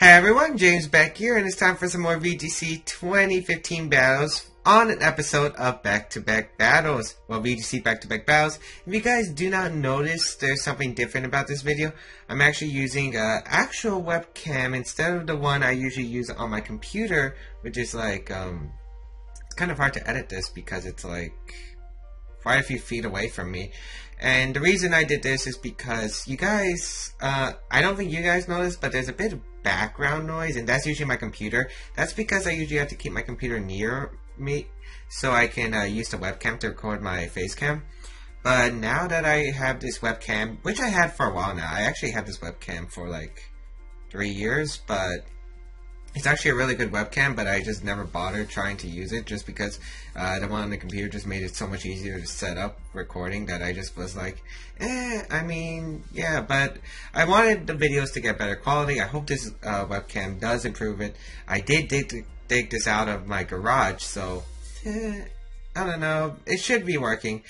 Hey everyone, James Baek here, and it's time for some more VGC 2015 battles on an episode of Baek Battles. Well, VGC Baek Battles. If you guys do not notice, there's something different about this video. I'm actually using an actual webcam instead of the one I usually use on my computer, which is like, it's kind of hard to edit this because it's like quite a few feet away from me. And the reason I did this is because you guys, I don't think you guys noticed, but there's a bit of background noise, and that's usually my computer. That's because I usually have to keep my computer near me so I can use the webcam to record my face cam. But now that I have this webcam, which I had for a while now, I actually had this webcam for like 3 years, but it's actually a really good webcam, but I just never bothered trying to use it just because the one on the computer just made it so much easier to set up recording that I just was like, I mean, yeah, but I wanted the videos to get better quality. I hope this webcam does improve it. I did dig this out of my garage, so I don't know. It should be working.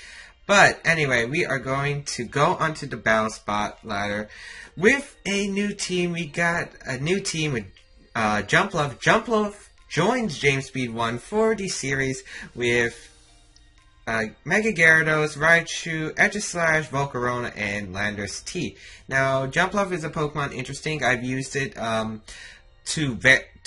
But anyway, we are going to go onto the battle spot ladder with a new team. We got a new team with Jumpluff. Jumpluff joins Jamesspeed1 for the series with Mega Gyarados, Raichu, Aegislash, Volcarona, and Landorus T. Now, Jumpluff is a Pokemon interesting. I've used it to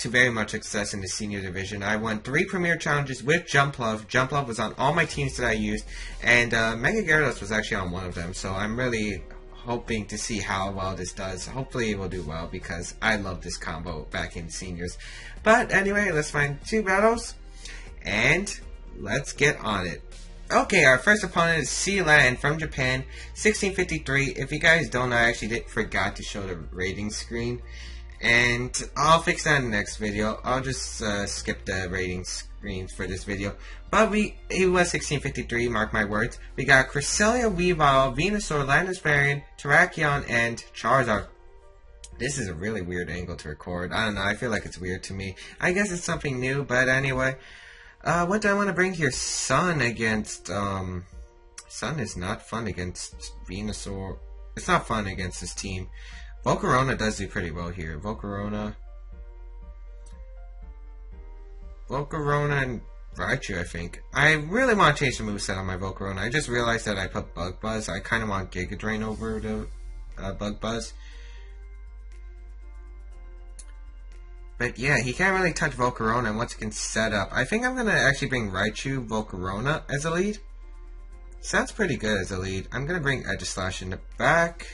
very much success in the senior division. I won 3 premier challenges with Jumpluff. Jumpluff was on all my teams that I used, and Mega Gyarados was actually on one of them, so I'm really hoping to see how well this does. Hopefully it will do well because I love this combo back in seniors. But anyway, let's find 2 battles and let's get on it. Okay, our first opponent is Sealand from Japan, 1653. If you guys don't know, I actually forgot to show the rating screen, and I'll fix that in the next video. I'll just skip the rating screen for this video. But he was 1653, mark my words. We got Cresselia, Weavile, Venusaur, Landorus variant, Terrakion, and Charizard. This is a really weird angle to record. I don't know, I feel like it's weird to me. I guess it's something new, but anyway. What do I want to bring here? Sun against, Sun is not fun against Venusaur. It's not fun against this team. Volcarona does do pretty well here. Volcarona and Raichu, I think. I really want to change the moveset on my Volcarona. I just realized that I put Bug Buzz. I kind of want Giga Drain over the Bug Buzz. But yeah, he can't really touch Volcarona once it can set up. I think I'm going to actually bring Raichu, Volcarona as a lead. Sounds pretty good as a lead. I'm going to bring Aegislash in the back.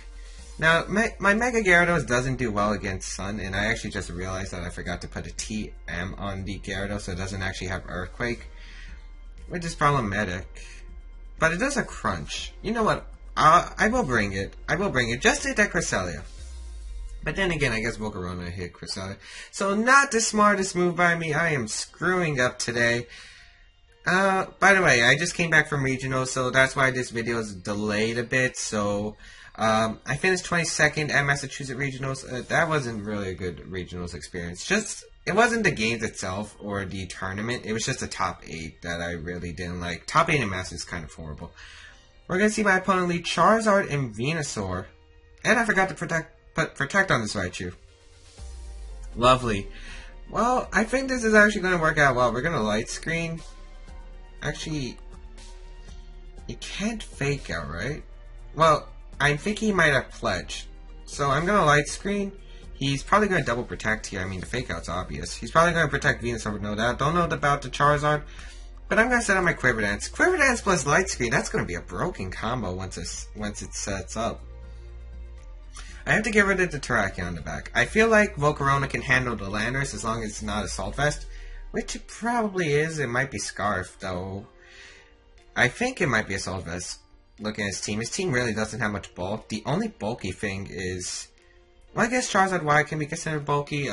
Now, my Mega Gyarados doesn't do well against Sun, and I actually just realized that I forgot to put a TM on the Gyarados, so it doesn't actually have Earthquake, which is problematic. But it does a Crunch. You know what? I will bring it. I will bring it. Just hit that Cresselia. But then again, I guess Volcarona hit Cresselia. So not the smartest move by me. I am screwing up today. By the way, I just came back from regionals, so that's why this video is delayed a bit, so I finished 22nd at Massachusetts Regionals. That wasn't really a good Regionals experience. It wasn't the games itself or the tournament. It was just the top 8 that I really didn't like. Top 8 in Masters is kind of horrible. We're going to see my opponent lead Charizard and Venusaur. And I forgot to put Protect on this Raichu. Lovely. Well, I think this is actually going to work out well. We're going to light screen. Actually, you can't fake out, right? Well, I think he might have pledged. So I'm going to light screen. He's probably going to double protect here. I mean, the fake out's obvious. He's probably going to protect Venusaur, no doubt. Don't know about the Charizard. But I'm going to set up my Quiver Dance. Quiver Dance plus light screen. That's going to be a broken combo once it sets up. I have to get rid of the Terrakion in the back. I feel like Volcarona can handle the Landorus as long as it's not Assault Vest. Which it probably is. It might be Scarf, though. I think it might be Assault Vest. Looking at his team really doesn't have much bulk. The only bulky thing is, well, I guess Charizard Y can be considered bulky.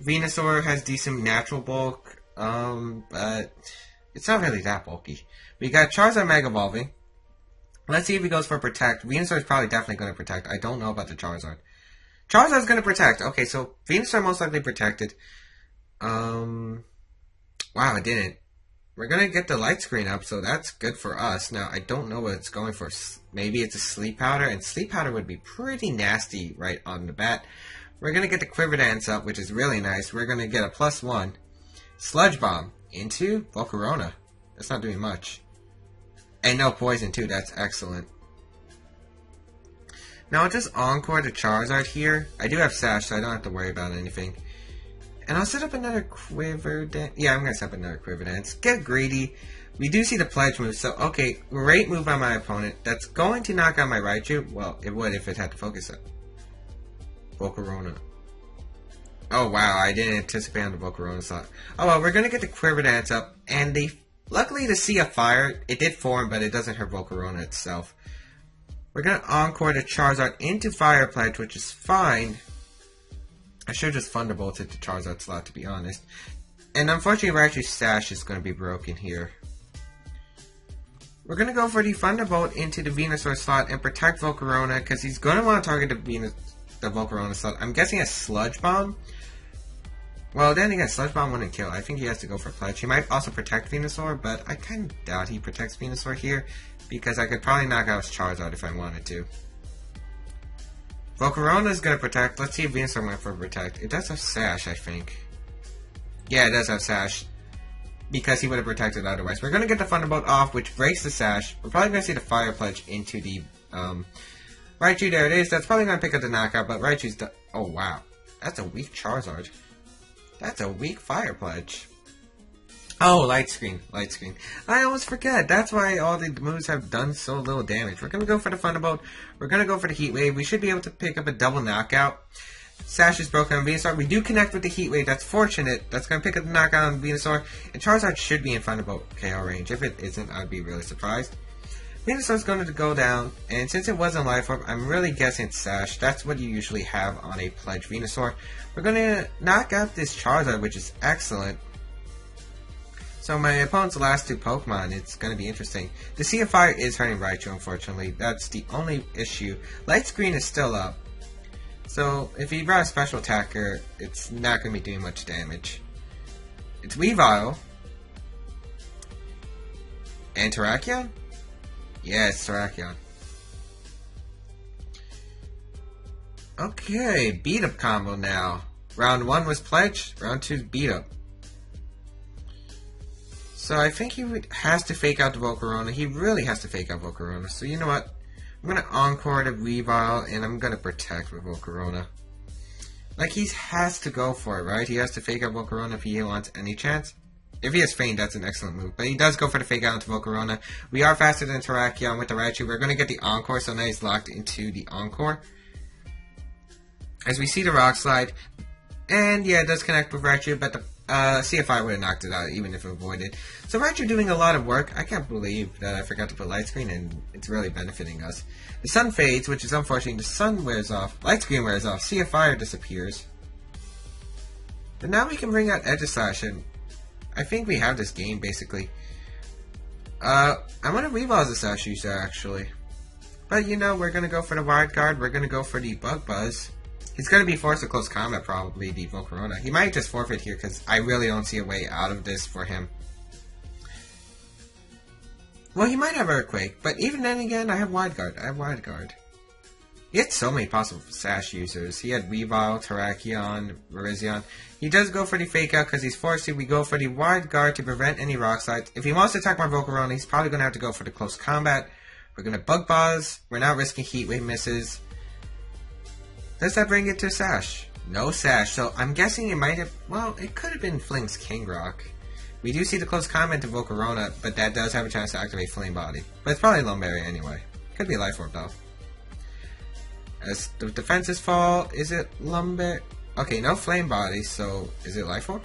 Venusaur has decent natural bulk, but it's not really that bulky. We got Charizard Mega Evolving. Let's see if he goes for Protect. Venusaur is probably definitely going to Protect. I don't know about the Charizard. Charizard's going to Protect. Okay, so Venusaur most likely protected. Wow, I didn't. We're going to get the light screen up, so that's good for us. Now, I don't know what it's going for. Maybe it's a Sleep Powder, and Sleep Powder would be pretty nasty right on the bat. We're going to get the Quiver Dance up, which is really nice. We're going to get a +1 Sludge Bomb into Volcarona. That's not doing much. And no poison too, that's excellent. Now I'll just Encore the Charizard here. I do have Sash, so I don't have to worry about anything. And I'll set up another Quiver Dance. Yeah, I'm going to set up another Quiver Dance. Get greedy. We do see the Pledge move, so okay, great move by my opponent. That's going to knock out my Raichu. Well, it would if it had to focus it. Volcarona. Oh wow, I didn't anticipate on the Volcarona slot. Oh well, we're going to get the Quiver Dance up, and luckily the Sea of Fire, it did form, but it doesn't hurt Volcarona itself. We're going to Encore the Charizard into Fire Pledge, which is fine. I should have just Thunderbolted the Charizard slot, to be honest. And unfortunately, Raichu's Sash is going to be broken here. We're going to go for the Thunderbolt into the Venusaur slot and protect Volcarona, because he's going to want to target the Volcarona slot. I'm guessing a Sludge Bomb. Well, then again, Sludge Bomb wouldn't kill. I think he has to go for Pledge. He might also protect Venusaur, but I kind of doubt he protects Venusaur here, because I could probably knock out his Charizard if I wanted to. Volcarona is going to protect. Let's see if Venusaur went for protect. It does have Sash, I think. Yeah, it does have Sash, because he would have protected otherwise. We're going to get the Thunderbolt off, which breaks the Sash. We're probably going to see the Fire Pledge into the Raichu. There it is. That's probably going to pick up the knockout, but Raichu's done. Oh, wow. That's a weak Charizard. That's a weak Fire Pledge. Oh, Light Screen. Light Screen. I almost forget. That's why all the moves have done so little damage. We're going to go for the Thunderbolt. We're going to go for the Heat Wave. We should be able to pick up a double knockout. Sash is broken on Venusaur. We do connect with the Heat Wave. That's fortunate. That's going to pick up the knockout on Venusaur. And Charizard should be in Thunderbolt KO range. If it isn't, I'd be really surprised. Venusaur's going to go down. And since it wasn't Life Orb, I'm really guessing it's Sash. That's what you usually have on a Pledge Venusaur. We're going to knock out this Charizard, which is excellent. So my opponent's last two Pokemon, it's going to be interesting. The Sea of Fire is hurting Raichu, unfortunately. That's the only issue. Light Screen is still up. So, if he brought a special attacker, it's not going to be doing much damage. It's Weavile. And Terrakion? Yeah, it's Terrakion. Okay, beat up combo now. Round 1 was Pledge, round 2 is beat up. So I think he has to fake out the Volcarona. He really has to fake out Volcarona. So you know what? I'm going to Encore the Weavile, and I'm going to protect with Volcarona. Like, he has to go for it, right? He has to fake out Volcarona if he wants any chance. If he has Feint, that's an excellent move. But he does go for the fake out into Volcarona. We are faster than Terrakion with the Raichu. We're going to get the Encore, so now he's locked into the Encore. As we see the Rock Slide. And yeah, it does connect with Raichu, but the CFI would have knocked it out even if it avoided. So Raichu doing a lot of work. I can't believe that I forgot to put Light Screen, and it's really benefiting us. The sun fades, which is unfortunate. The sun wears off. Light Screen wears off. Sea of Fire disappears. But now we can bring out Aegislash, and I think we have this game, basically. I'm going to Weavile as a Sash user, actually. But, you know, we're going to go for the Wild Guard. We're going to go for the Bug Buzz. He's going to be forced to close combat, probably, the Volcarona. He might just forfeit here, because I really don't see a way out of this for him. Well, he might have Earthquake, but even then again, I have Wild Guard. He had so many possible Sash users. He had Weavile, Terrakion, Virizion. He does go for the Fake Out because he's forced to. We go for the Wild Guard to prevent any Rock Slides. If he wants to attack my Volcarona, he's probably going to have to go for the Close Combat. We're going to Bug Buzz. We're not risking Heat Wave misses. Does that bring it to Sash? No Sash, so I'm guessing it might have... Well, it could have been Flink's King Rock. We do see the Close Combat to Volcarona, but that does have a chance to activate Flame Body. But it's probably Lone Berry anyway. Could be Life Orb though. As the defenses fall, is it Lumber? Okay, no Flame Body, so is it Life Orb?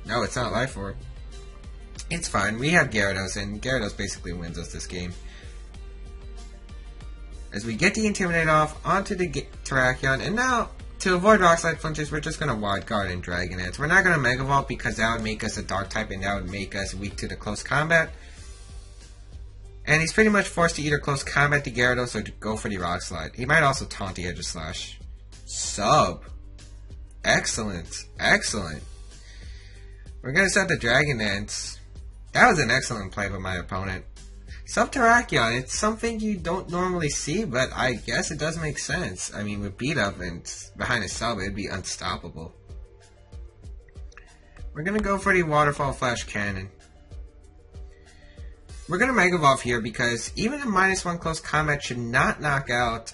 No, it's not Life Orb. It's fine. We have Gyarados, and Gyarados basically wins us this game. As we get the Intimidate off onto the Terrakion, and now, to avoid Rock Slide flinches, we're just going to Wild Guard and Dragon Dance. We're not going to Mega Vault because that would make us a Dark type, and that would make us weak to the Close Combat. And he's pretty much forced to either Close Combat the Gyarados or to go for the Rock Slide. He might also taunt the Aegislash. Sub. Excellent. Excellent. We're going to set the Dragon Dance. That was an excellent play by my opponent. Subterrakion, it's something you don't normally see, but I guess it does make sense. I mean, with beat up and behind a sub, it'd be unstoppable. We're gonna go for the Waterfall Flash Cannon. We're gonna Mega Evolve here because even a -1 close combat should not knock out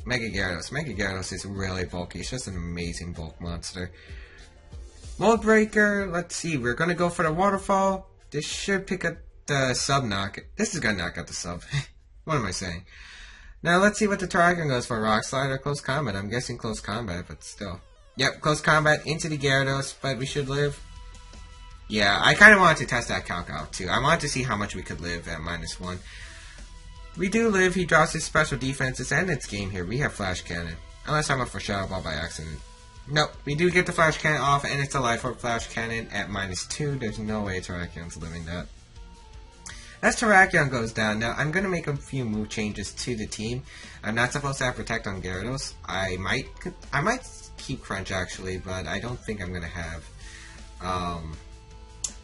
Mega Gyarados. Mega Gyarados is really bulky. It's just an amazing bulk monster. Mold Breaker, let's see. We're gonna go for the Waterfall. This should pick up the sub knock. This is gonna knock out the sub. What am I saying? Now let's see what the Terrakion goes for. Rock Slide or Close Combat. I'm guessing Close Combat, but still. Yep, Close Combat into the Gyarados, but we should live. Yeah, I kind of wanted to test that calc out too. I wanted to see how much we could live at -1. We do live. He draws his special defenses, and it's game here. We have Flash Cannon. Unless I'm up for Shadow Ball by accident. Nope, we do get the Flash Cannon off, and it's a Life Orb Flash Cannon at -2. There's no way Terrakion's living that. As Terrakion goes down, now I'm going to make a few move changes to the team. I'm not supposed to have Protect on Gyarados. I might keep Crunch actually, but I don't think I'm going to have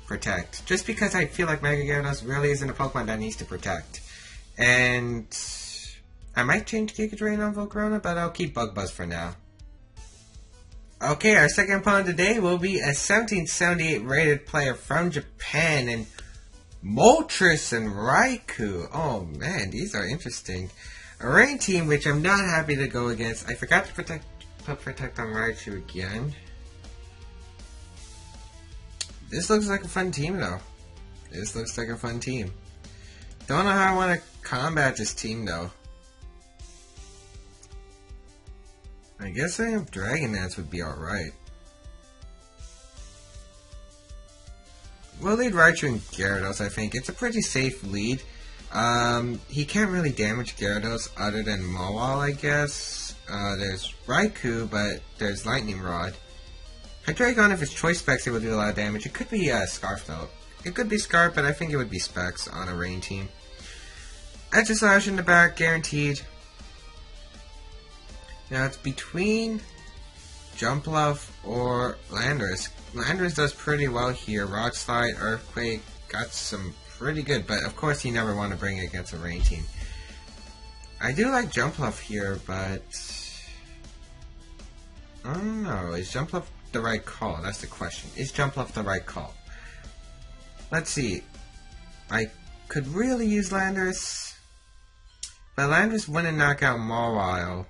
Protect. Just because I feel like Mega Gyarados really isn't a Pokemon that needs to Protect. And I might change Giga Drain on Volcarona, but I'll keep Bug Buzz for now. Okay, our second opponent today will be a 1778 rated player from Japan, and Moltres and Raikou. Oh man, these are interesting. A rain team, which I'm not happy to go against. I forgot to put Protect on Raikou again. This looks like a fun team though. This looks like a fun team. Don't know how I want to combat this team though. I guess I think Dragon Dance would be alright. We'll lead Raichu and Gyarados, I think. It's a pretty safe lead. He can't really damage Gyarados other than Mawile, I guess. There's Raikou, but there's Lightning Rod. Hydreigon, if it's Choice Specs, it would do a lot of damage. It could be Scarf, though. It could be Scarf, but I think it would be Specs on a rain team. Edge Slash in the back, guaranteed. Now it's between Jumpluff or Landorus. Landorus does pretty well here. Rock Slide, Earthquake, got some pretty good, but of course you never want to bring it against a rain team. I do like Jumpluff here, but I don't know. Is Jumpluff the right call? That's the question. Is Jumpluff the right call? Let's see. I could really use Landorus, but Landorus wouldn't knock out Mawile.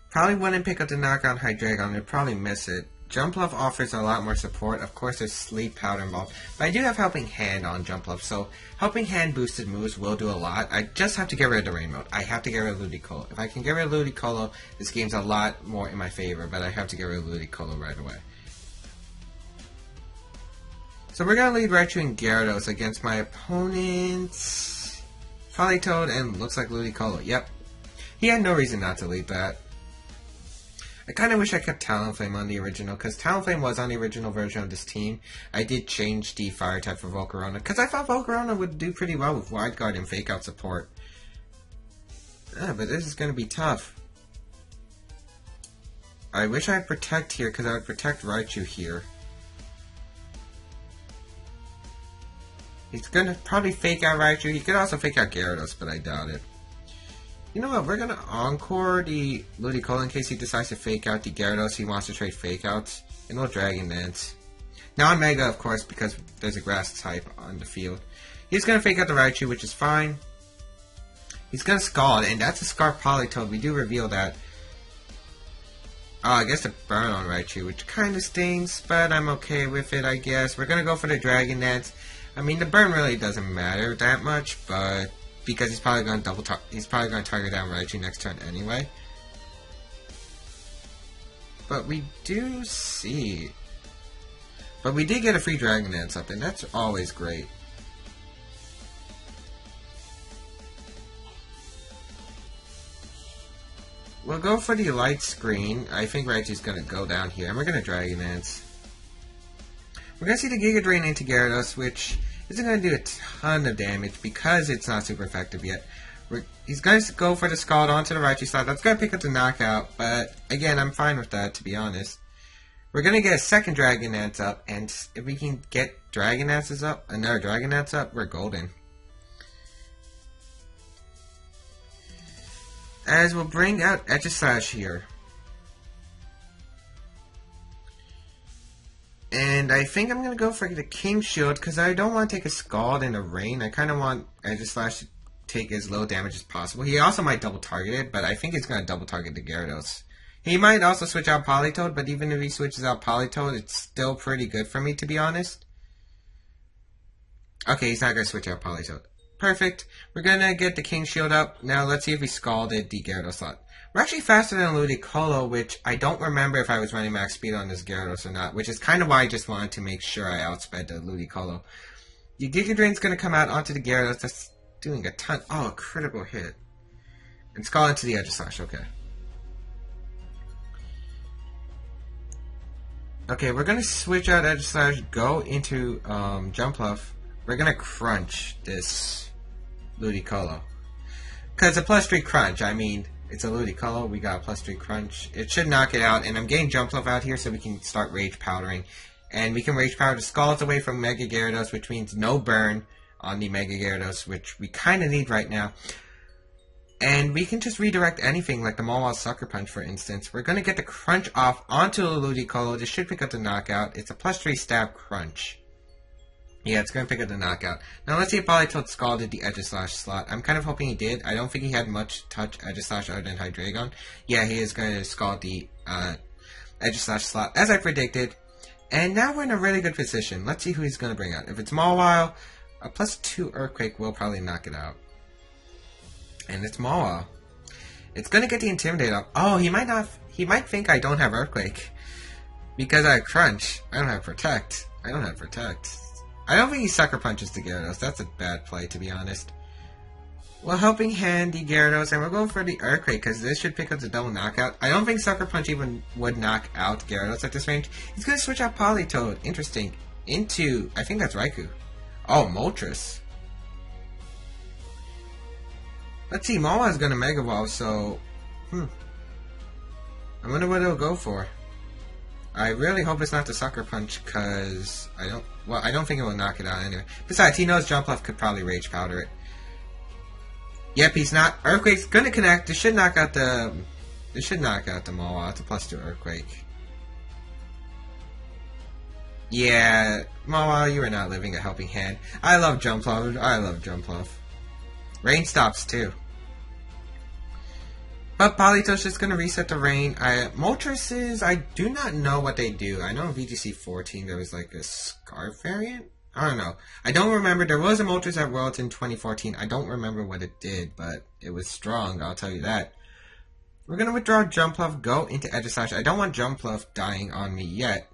Probably wouldn't pick up the knockout Hydreigon. They'd probably miss it. Jumpluff offers a lot more support. Of course, there's Sleep Powder involved. But I do have Helping Hand on Jumpluff, so Helping Hand boosted moves will do a lot. I just have to get rid of the Rain Mode. I have to get rid of Ludicolo. If I can get rid of Ludicolo, this game's a lot more in my favor, but I have to get rid of Ludicolo right away. So we're going to lead Raichu and Gyarados against my opponents. Politoed and looks like Ludicolo. Yep. He had no reason not to lead that. I kind of wish I kept Talonflame on the original, because Talonflame was on the original version of this team. I did change the Fire type for Volcarona, because I thought Volcarona would do pretty well with Wide Guard and Fake Out support. But this is going to be tough. I wish I had Protect here, because I would protect Raichu here. He's going to probably Fake Out Raichu. He could also Fake Out Gyarados, but I doubt it. You know what, we're going to Encore the Ludicolo in case he decides to Fake Out the Gyarados. He wants to trade Fake Outs. And we'll Dragon Dance. Now on Mega, of course, because there's a Grass type on the field. He's going to Fake Out the Raichu, which is fine. He's going to Scald, and that's a Scarf Politoed. We do reveal that. Oh, I guess a Burn on Raichu, which kind of stings, but I'm okay with it, I guess. We're going to go for the Dragon Dance. I mean, the Burn really doesn't matter that much, but because he's probably going to target down Raichu next turn anyway. But we do see. But we did get a free Dragon Dance up, and that's always great. We'll go for the light screen. I think Raichu's going to go down here, and we're going to Dragon Dance. We're going to see the Giga Drain into Gyarados, which isn't going to do a ton of damage because it's not super effective yet. He's going to go for the Scald onto the Raichu side. That's going to pick up the Knockout, but again, I'm fine with that, to be honest. We're going to get a second Dragon Dance up, and if we can get Dragon Dances up, another Dragon Dance up, we're golden. as we'll bring out Aegislash here. And I think I'm going to go for the King Shield because I don't want to take a Scald in the rain. I kind of want Aegislash to take as low damage as possible. He also might double target it, but I think he's going to double target the Gyarados. He might also switch out Politoed, but even if he switches out Politoed, it's still pretty good for me, to be honest. Okay, he's not going to switch out Politoed. Perfect. We're going to get the King Shield up. Now let's see if he scalded the Gyarados slot. We're actually faster than Ludicolo, which I don't remember if I was running max speed on this Gyarados or not, which is kind of why I just wanted to make sure I outsped the Ludicolo. The Giga Drain's going to come out onto the Gyarados. That's doing a ton. Oh, a critical hit. And scald into the Aegislash. Okay. Okay, we're going to switch out Aegislash, go into Jumpluff. We're going to crunch this Ludicolo. Because a +3 crunch, I mean, it's a Ludicolo, we got a +3 crunch. It should knock it out, and I'm getting Jumpluff out here so we can start Rage Powdering. And we can Rage Powder the Scalds away from Mega Gyarados, which means no burn on the Mega Gyarados, which we kind of need right now. And we can just redirect anything, like the Mawile Sucker Punch, for instance. We're going to get the Crunch off onto the Ludicolo. This should pick up the knockout. It's a +3 stab Crunch. Yeah, it's going to pick up the knockout. Now let's see if Politoed scalded the Aegislash slot. I'm kind of hoping he did. I don't think he had much touch Aegislash other than Hydreigon. Yeah, he is going to scald the Aegislash slot, as I predicted. And now we're in a really good position. Let's see who he's going to bring out. If it's Mawile, a +2 Earthquake will probably knock it out. And it's Mawile. It's going to get the Intimidate up. Oh, he might think I don't have Earthquake. Because I have Crunch. I don't have Protect. I don't think he Sucker Punches the Gyarados. That's a bad play, to be honest. Well, Helping Hand the Gyarados, and we'll go for the Earthquake, because this should pick up the double knockout. I don't think Sucker Punch even would knock out Gyarados at this range. He's going to switch out Politoed. Interesting. Into, I think that's Raikou. Oh, Moltres. Let's see, Mawile is going to Mega Evolve, so... I wonder what it'll go for. I really hope it's not the Sucker Punch, because I don't think it will knock it out anyway. Besides, he knows Jumpluff could probably Rage Powder it. Yep, he's not. Earthquake's going to connect. This should knock out the Mawile. It's a +2 Earthquake. Yeah, Mawile, you are not living a helping hand. I love Jumpluff. Rain stops too. But Politoed's just going to reset the rain. Moltres, I do not know what they do. I know in VGC 14 there was like a Scarf variant? I don't know. I don't remember. There was a Moltres at Worlds in 2014. I don't remember what it did, but it was strong, I'll tell you that. We're going to withdraw Jumpluff, go into Aegislash. I don't want Jumpluff dying on me yet.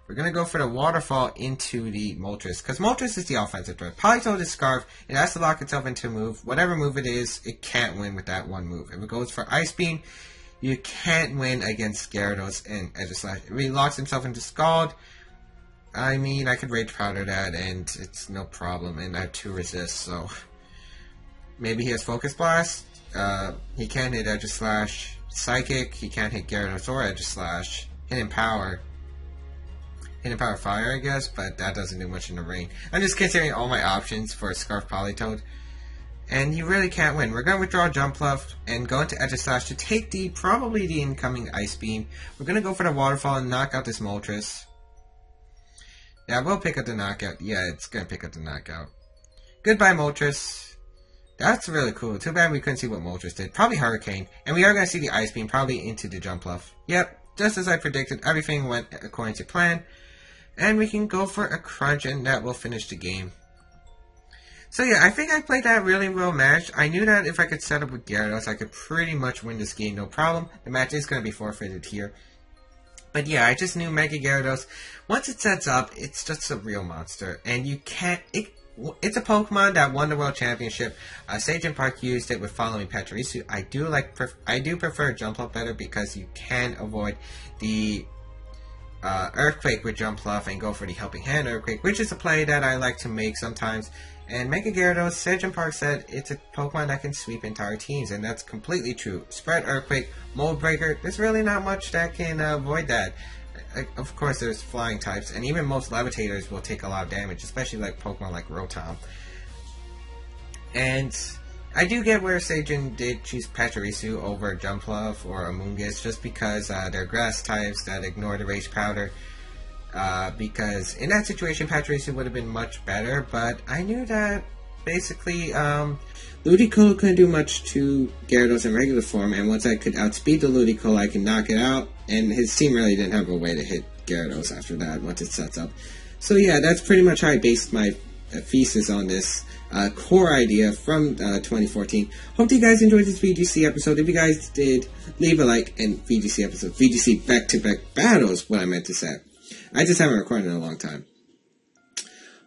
We're going to go for the Waterfall into the Moltres, because Moltres is the offensive threat. Politoed is Scarf. It has to lock itself into a move. Whatever move it is, it can't win with that one move. If it goes for Ice Beam, you can't win against Gyarados and Aegislash. If he locks himself into Scald, I mean, I could Rage Powder that, and it's no problem, and I have 2 resists, so... Maybe he has Focus Blast. He can't hit Aegislash. Psychic, he can't hit Gyarados or Aegislash. Hidden Power Fire, I guess, but that doesn't do much in the rain. I'm just considering all my options for a Scarf Politoed. And you really can't win. We're going to withdraw Jumpluff and go into Aegislash to take probably the incoming Ice Beam. We're going to go for the Waterfall and knock out this Moltres. Yeah, we'll pick up the knockout. Yeah, it's going to pick up the knockout. Goodbye, Moltres. That's really cool. Too bad we couldn't see what Moltres did. Probably Hurricane. And we are going to see the Ice Beam probably into the Jumpluff. Yep, just as I predicted. Everything went according to plan. And we can go for a Crunch, and that will finish the game. So yeah, I think I played that really well matched. I knew that if I could set up with Gyarados, I could pretty much win this game, no problem. The match is going to be forfeited here. But yeah, I just knew Mega Gyarados, once it sets up, it's just a real monster. And you can't... It's a Pokemon that won the World Championship. Sage and Park used it with Following Pachirisu. I do prefer Jumpluff better because you can avoid the... Earthquake with Jumpluff and go for the Helping Hand Earthquake, which is a play that I like to make sometimes. And Mega Gyarados, Sage and Park said it's a Pokemon that can sweep entire teams, and that's completely true. Spread Earthquake, Mold Breaker, there's really not much that can avoid that. Of course, there's flying types, and even most Levitators will take a lot of damage, especially like Pokemon like Rotom. And I do get where Sajin did choose Pachirisu over Jumpluff or Amoonguss just because they're grass types that ignore the Rage Powder. Because in that situation, Pachirisu would have been much better, but I knew that basically Ludicolo couldn't do much to Gyarados in regular form, and once I could outspeed the Ludicolo, I could knock it out, and his team really didn't have a way to hit Gyarados after that once it sets up. So yeah, that's pretty much how I based my thesis on this core idea from 2014. Hope you guys enjoyed this VGC episode. If you guys did, leave a like. And VGC episode, VGC back-to-back battles, what I meant to say. I just haven't recorded in a long time.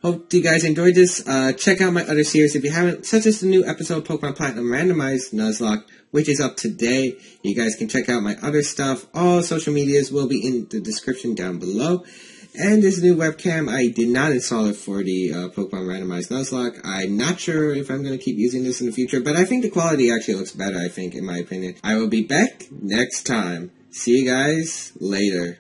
Hope you guys enjoyed this. Check out my other series if you haven't, such as the new episode Pokemon Platinum Randomized Nuzlocke, which is up today. You guys can check out my other stuff. All social medias will be in the description down below. And this new webcam, I did not install it for the Pokemon Randomized Nuzlocke. I'm not sure if I'm going to keep using this in the future, but I think the quality actually looks better, I think, in my opinion. I will be back next time. See you guys later.